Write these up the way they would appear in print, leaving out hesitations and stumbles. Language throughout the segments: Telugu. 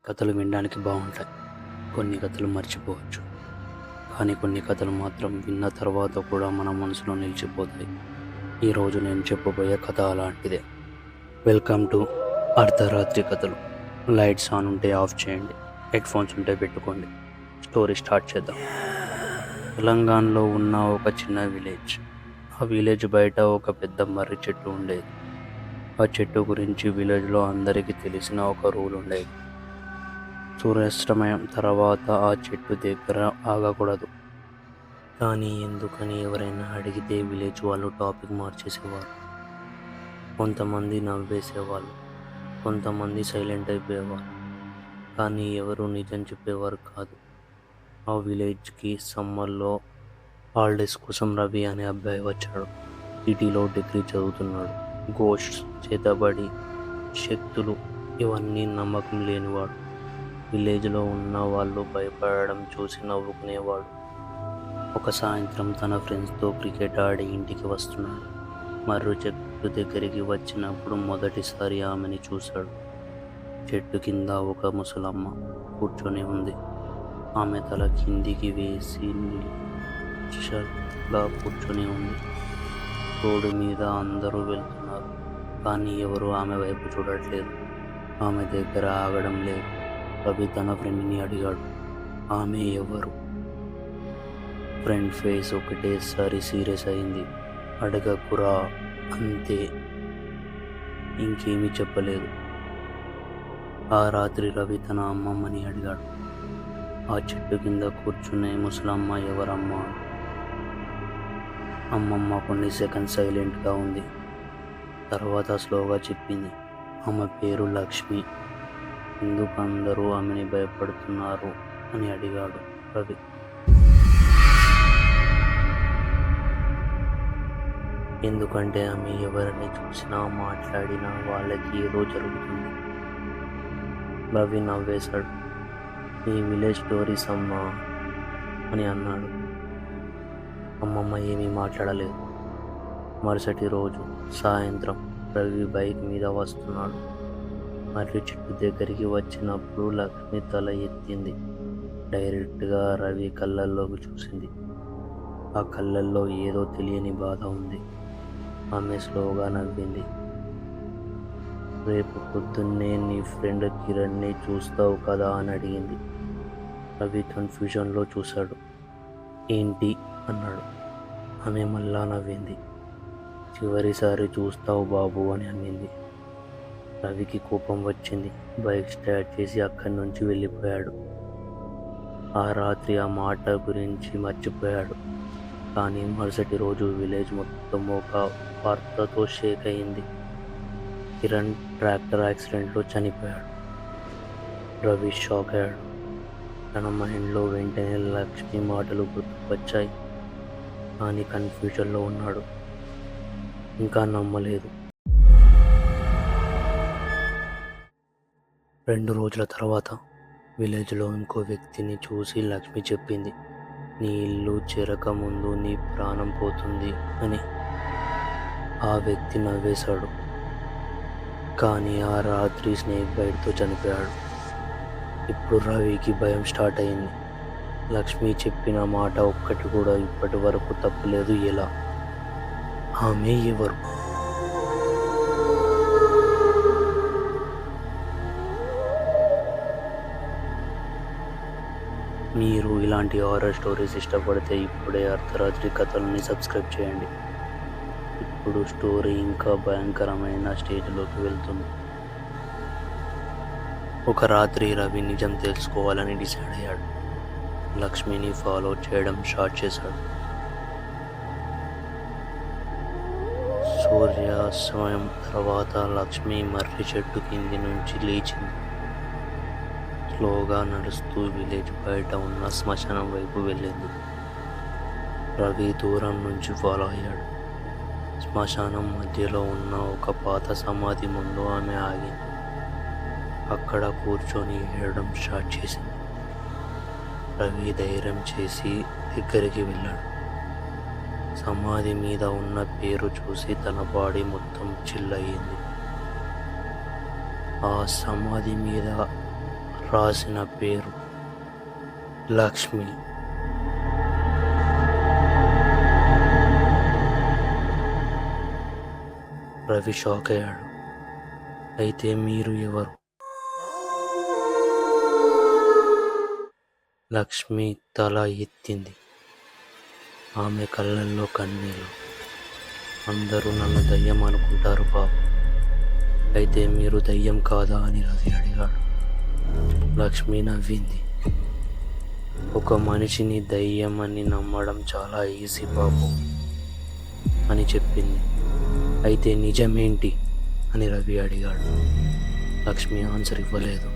కథలు వినడానికి బాగుంటాయి. కొన్ని కథలు మర్చిపోవచ్చు. కానీ కొన్ని కథలు మాత్రం విన్న తర్వాత కూడా మన మనసులో నిలిచిపోతాయి. ఈరోజు నేను చెప్పబోయే కథ అలాంటిదే. వెల్కమ్ టు అర్ధరాత్రి కథలు. లైట్స్ ఆన్ ఉంటే ఆఫ్ చేయండి, హెడ్ఫోన్స్ ఉంటే పెట్టుకోండి. స్టోరీ స్టార్ట్ చేద్దాం. తెలంగాణలో ఉన్న ఒక చిన్న విలేజ్. ఆ విలేజ్ బయట ఒక పెద్ద మర్రి చెట్టు ఉండేది. ఆ చెట్టు గురించి విలేజ్లో అందరికీ తెలిసిన ఒక రూల్ ఉండేది. సూర్యాస్తమయం తర్వాత ఆ చెట్టు దగ్గర ఆగకూడదు. కానీ ఎందుకని ఎవరైనా అడిగితే విలేజ్ వాళ్ళు టాపిక్ మార్చేసేవారు. కొంతమంది నవ్వేసేవాళ్ళు, కొంతమంది సైలెంట్ అయిపోయేవారు. కానీ ఎవరు నిజం చెప్పేవారు కాదు. ఆ విలేజ్కి సమ్మర్లో హాలిడేస్ కోసం రవి అనే అబ్బాయి వచ్చాడు. సిటీలో డిగ్రీ చదువుతున్నాడు. గోష్ట్స్, చేతబడి, శక్తులు ఇవన్నీ నమ్మకం లేనివాడు. విలేజ్లో ఉన్న వాళ్ళు భయపడడం చూసి నవ్వుకునేవాడు. ఒక సాయంత్రం తన ఫ్రెండ్స్తో క్రికెట్ ఆడి ఇంటికి వస్తున్నాడు. మర్రి చెట్టు దగ్గరికి వచ్చినప్పుడు మొదటిసారి ఆమెని చూశాడు. చెట్టు కింద ఒక ముసలమ్మ కూర్చొని ఉంది. ఆమె తల కిందికి వేసి నిశ్శబ్దంగా కూర్చొని ఉంది. రోడ్డు మీద అందరూ వెళ్తున్నారు, కానీ ఎవరు ఆమె వైపు చూడట్లేదు. ఆమె దగ్గర ఆగడం లేదు. రవి తన ఫ్రెండ్ని అడిగాడు, ఆమె ఎవరు? ఫ్రెండ్ ఫేస్ ఒకటేసారి సీరియస్ అయింది. అడగకురా, అంతే. ఇంకేమీ చెప్పలేదు. ఆ రాత్రి రవి తన అమ్మమ్మని అడిగాడు, ఆ చెట్టు కింద కూర్చునే ముసలమ్మ ఎవరమ్మా? అమ్మమ్మ కొన్ని సెకండ్స్ సైలెంట్గా ఉంది. తర్వాత స్లోగా చెప్పింది, ఆమె పేరు లక్ష్మి. ఎందుకు అందరూ ఆమెని భయపడుతున్నారు అని అడిగాడు రవి. ఎందుకంటే ఆమె ఎవరిని చూసినా మాట్లాడినా వాళ్ళకి ఏదో జరుగుతుంది. రవి నవ్వేశాడు. ఈ విలేజ్ స్టోరీస్ అమ్మా అని అన్నాడు. అమ్మమ్మ ఏమీ మాట్లాడలేదు. మరుసటి రోజు సాయంత్రం రవి బైక్ మీద వస్తున్నాడు. మర్రి చెట్టు దగ్గరికి వచ్చినప్పుడు లక్ష్మి తల ఎత్తింది. డైరెక్ట్గా రవి కళ్ళల్లోకి చూసింది. ఆ కళ్ళల్లో ఏదో తెలియని బాధ ఉంది. ఆమె స్లోగా నవ్వింది. రేపు పొద్దున్నే నీ ఫ్రెండ్ కిరణ్ని చూస్తావు కదా అని అడిగింది. రవి కన్ఫ్యూజన్లో చూశాడు. ఏంటి అన్నాడు. ఆమె మళ్ళా నవ్వింది. చివరిసారి చూస్తావు బాబు అని అనింది. రవికి కోపం వచ్చింది. బైక్ స్టార్ట్ చేసి అక్కడి నుంచి వెళ్ళిపోయాడు. ఆ రాత్రి ఆ మాట గురించి మర్చిపోయాడు. కానీ మరుసటి రోజు విలేజ్ మొత్తం ఒక వార్తతో షేక్ అయింది. కిరణ్ ట్రాక్టర్ యాక్సిడెంట్లో చనిపోయాడు. రవి షాక్ అయ్యాడు. తన మైండ్లో వెంటనే లక్ష్మి మాటలు గుర్తుకొచ్చాయి. కానీ కన్ఫ్యూజన్లో ఉన్నాడు. ఇంకా నమ్మలేదు. 2 రోజుల తర్వాత విలేజ్లో ఇంకో వ్యక్తిని చూసి లక్ష్మి చెప్పింది, నీ ఇల్లు చేరక ముందు నీ ప్రాణం పోతుంది అని. ఆ వ్యక్తి నవ్వేశాడు. కానీ ఆ రాత్రి స్నేక్ బైట్తో చనిపోయాడు. ఇప్పుడు రవికి భయం స్టార్ట్ అయింది. లక్ష్మి చెప్పిన మాట ఒక్కటి కూడా ఇప్పటి వరకు తప్పలేదు. ఎలా? ఆమె ఎవరు? మీరు ఇలాంటి హారర్ స్టోరీస్ ఇష్టపడితే ఇప్పుడే అర్ధరాత్రి కథలని సబ్స్క్రైబ్ చేయండి. ఇప్పుడు స్టోరీ ఇంకా భయంకరమైన స్టేజ్లోకి వెళ్తుంది. ఒక రాత్రి రవి నిజం తెలుసుకోవాలని డిసైడ్ అయ్యాడు. లక్ష్మిని ఫాలో చేయడం స్టార్ట్ చేశాడు. సూర్యాస్తమయం తర్వాత లక్ష్మి మర్రి చెట్టు కింది నుంచి లేచింది. స్లోగా నడుస్తూ విలేజ్ బయట ఉన్న శ్మశానం వైపు వెళ్ళింది. రవి దూరం నుంచి ఫాలో అయ్యాడు. శ్మశానం మధ్యలో ఉన్న ఒక పాత సమాధి ముందు ఆమె ఆగింది. అక్కడ కూర్చొని ఏడడం స్టార్ట్ చేసింది. రవి ధైర్యం చేసి దగ్గరికి వెళ్ళాడు. సమాధి మీద ఉన్న పేరు చూసి తన బాడీ మొత్తం చిల్ అయ్యింది. ఆ సమాధి మీద రాసిన పేరు లక్ష్మి. రవి షాక్ అయ్యాడు. అయితే మీరు ఎవరు? లక్ష్మి తల ఎత్తింది. ఆమె కళ్ళల్లో కన్నీళ్ళు. అందరూ నన్ను దయ్యం అనుకుంటారు బాబు. అయితే మీరు దయ్యం కాదా అని రవి అడిగాడు. లక్ష్మి నవ్వింది. ఒక మనిషిని దయ్యం అని నమ్మడం చాలా ఈజీ బాబు అని చెప్పింది. అయితే నిజమేంటి అని రవి అడిగాడు. లక్ష్మి ఆన్సర్ ఇవ్వలేదు.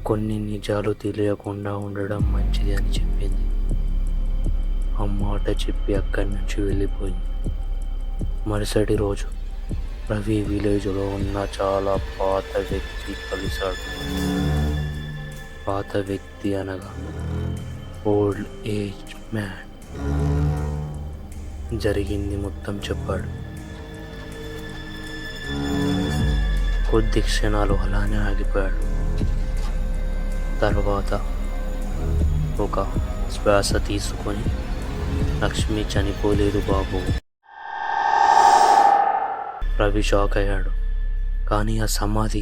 కొన్ని నిజాలు తెలియకుండా ఉండడం మంచిది అని చెప్పింది. ఆ మాట చెప్పి అక్కడి నుంచి వెళ్ళిపోయింది. మరుసటి రోజు రవి విలేజ్లో ఉన్న చాలా పాత వ్యక్తి కలిశాడు. పాత వ్యక్తి అనగా ఓల్డ్ ఏజ్ మ్యాన్. జరిగింది మొత్తం చెప్పాడు. కొద్ది క్షణాలు అలానే ఆగిపోయాడు. తర్వాత ఒక శ్వాస తీసుకొని, లక్ష్మి చనిపోలేదు బాబు. రవి షాక్ అయ్యాడు. కానీ ఆ సమాధి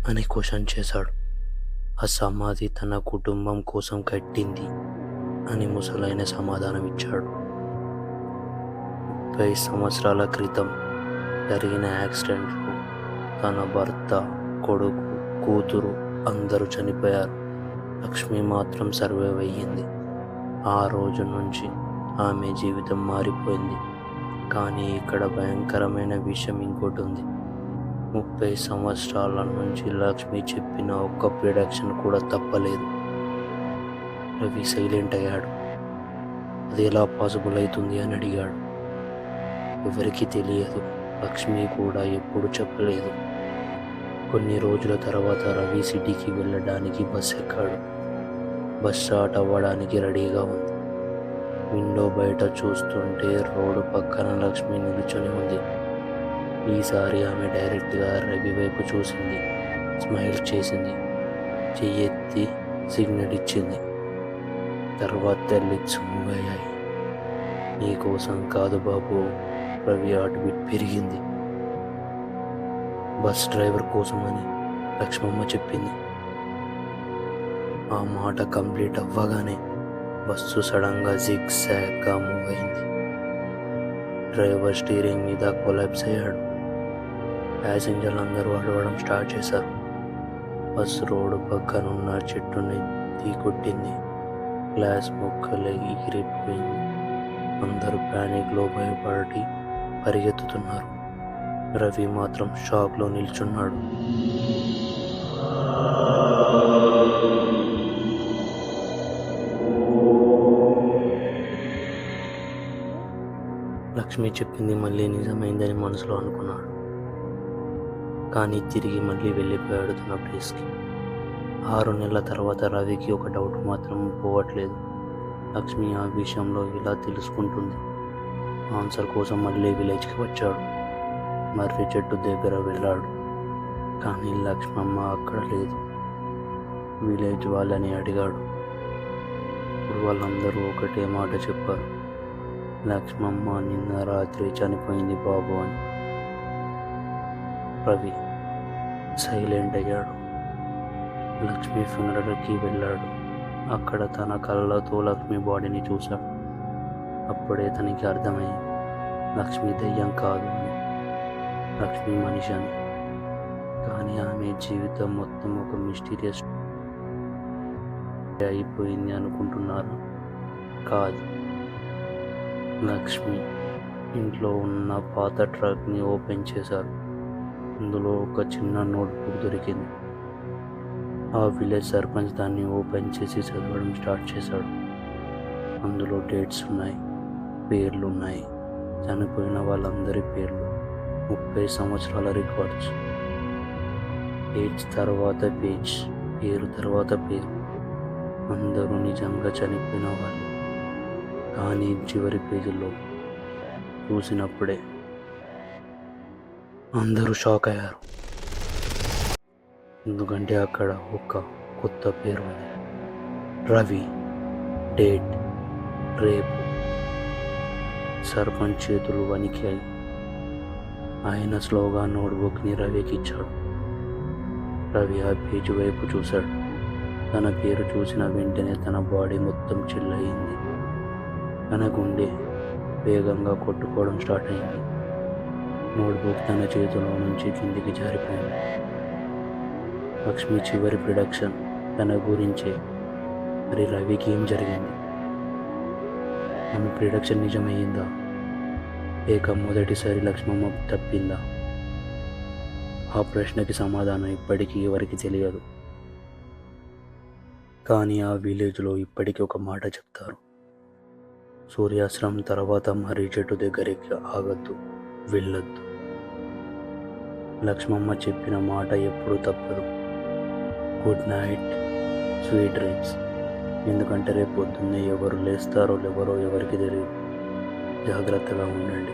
అని క్వశ్చన్ చేశాడు. ఆ సమాధి తన కుటుంబం కోసం కట్టింది అని ముసలైన సమాధానం ఇచ్చాడు. 30 సంవత్సరాల క్రితం జరిగిన యాక్సిడెంట్లో తన భర్త, కొడుకు, కూతురు అందరూ చనిపోయారు. లక్ష్మి మాత్రం సర్వైవ్ అయ్యింది. ఆ రోజు నుంచి ఆమె జీవితం మారిపోయింది. కానీ ఇక్కడ భయంకరమైన విషయం ఇంకోటి ఉంది. 30 సంవత్సరాల నుంచి లక్ష్మి చెప్పిన ఒక్క ప్రిడిక్షన్ కూడా తప్పలేదు. రవి సైలెంట్ అయ్యాడు. అది ఎలా పాసిబుల్ అవుతుంది అని అడిగాడు. ఎవరికి తెలియదు. లక్ష్మి కూడా ఎప్పుడు చెప్పలేదు. కొన్ని రోజుల తర్వాత రవి సిటీకి వెళ్ళడానికి బస్ ఎక్కాడు. బస్ స్టార్ట్ అవ్వడానికి రెడీగా ఉంది. విండో బయట చూస్తుంటే రోడ్డు పక్కన లక్ష్మి నిలుచొని ఉంది. ఈసారి ఆమె డైరెక్ట్గా రవి వైపు చూసింది. స్మైల్ చేసింది. చెయ్యెత్తి సిగ్నల్ ఇచ్చింది. తర్వాత లిప్స్ మూవ్ అయ్యాయి. నీకోసం కాదు బాబు. రవి హార్ట్ బీట్ పెరిగింది. బస్ డ్రైవర్ కోసమని లక్ష్మమ్మ చెప్పింది. ఆ మాట కంప్లీట్ అవ్వగానే బస్సు సడన్గా జిగ్జాగ్గా మూవ్ అయింది. డ్రైవర్ స్టీరింగ్ మీద కొలాప్స్ అయ్యాడు. ప్యాసింజర్లు అందరూ అడవడం స్టార్ట్ చేశారు. బస్సు రోడ్డు పక్కనున్న చెట్టుని కొట్టింది. గ్లాస్ ముక్కలు ఎగిరిపోయింది. అందరూ ప్యానిక్లో భయపడి పరిగెత్తుతున్నారు. రవి మాత్రం షాక్లో నిల్చున్నాడు. లక్ష్మి చెప్పింది మళ్ళీ నిజమైందని మనసులో అనుకున్నాడు. కానీ తిరిగి మళ్ళీ వెళ్ళిపోయాడు తన ప్లేస్కి. 6 నెలల తర్వాత రవికి ఒక డౌట్ మాత్రం పోవట్లేదు. లక్ష్మి ఆ విషయంలో ఇలా తెలుసుకుంటుంది. ఆన్సర్ కోసం మళ్ళీ విలేజ్కి వచ్చాడు. మర్రి చెట్టు దగ్గర వెళ్ళాడు. కానీ లక్ష్మమ్మ అక్కడ లేదు. విలేజ్ వాళ్ళని అడిగాడు. ఇప్పుడు వాళ్ళందరూ ఒకటే మాట చెప్పారు. లక్ష్మమ్మ నిన్న రాత్రి చనిపోయింది బాబు అని. రవి సైలెంట్ అయ్యాడు. లక్ష్మి ఫ్యూనరల్కి వెళ్ళాడు. అక్కడ తన కళ్ళతో లక్ష్మి బాడీని చూశాడు. అప్పుడే తనకి అర్థమైంది లక్ష్మి దయ్యం కాదు అని, లక్ష్మి మనిషి అని. కానీ ఆమె జీవితం మొత్తం ఒక మిస్టీరియస్ అయిపోయింది అనుకుంటున్నారు. కాదు, లక్ష్మి ఇంట్లో ఉన్న పాత ట్రక్ని ఓపెన్ చేశారు. అందులో ఒక చిన్న నోట్బుక్ దొరికింది. ఆ విలేజ్ సర్పంచ్ దాన్ని ఓపెన్ చేసి చదవడం స్టార్ట్ చేశాడు. అందులో డేట్స్ ఉన్నాయి, పేర్లు ఉన్నాయి, చనిపోయిన వాళ్ళందరి పేర్లు, 30 సంవత్సరాల రికార్డ్స్. పేజ్ తర్వాత పేజ్, పేరు తర్వాత పేరు. అందరూ నిజంగా చనిపోయిన వాళ్ళు. కానీ చివరి పేజీలో చూసినప్పుడే అందరూ షాక్ అయ్యారు. ఎందుకంటే అక్కడ ఒక కొత్త పేరు ఉంది. రవి. డేట్ రేపు. సర్పంచ్ చేతులు వణికాయి. ఆయన స్లోగా నోట్బుక్ని రవికి ఇచ్చాడు. రవి ఆ పేజీ వైపు చూశాడు. తన పేరు చూసిన వెంటనే తన బాడీ మొత్తం చిల్లయింది. తన గుండె వేగంగా కొట్టుకోవడం స్టార్ట్ అయింది. నోట్బుక్ తన చేతిలో నుంచి కిందికి జారిపోయింది. లక్ష్మి చివరి ప్రొడక్షన్ తన గురించే. మరి రవికి ఏం జరిగింది? ఆమె ప్రొడక్షన్ నిజమయ్యిందా? లేక మొదటిసారి లక్ష్మమ్మ తప్పిందా? ఆ ప్రశ్నకి సమాధానం ఇప్పటికీ ఎవరికి తెలియదు. కానీ ఆ విలేజ్లో ఇప్పటికీ ఒక మాట చెప్తారు. సూర్యాస్తమయం తర్వాత మర్రి చెట్టు దగ్గరికి ఆగద్దు, వెళ్ళొద్దు. లక్ష్మమ్మ చెప్పిన మాట ఎప్పుడూ తప్పదు. Good night, sweet dreams. ఎందుకంటే రేపు పొద్దున్నే ఎవరు లేస్తారో ఎవరో ఎవరికి తెలియదు. జాగ్రత్తగా ఉండండి.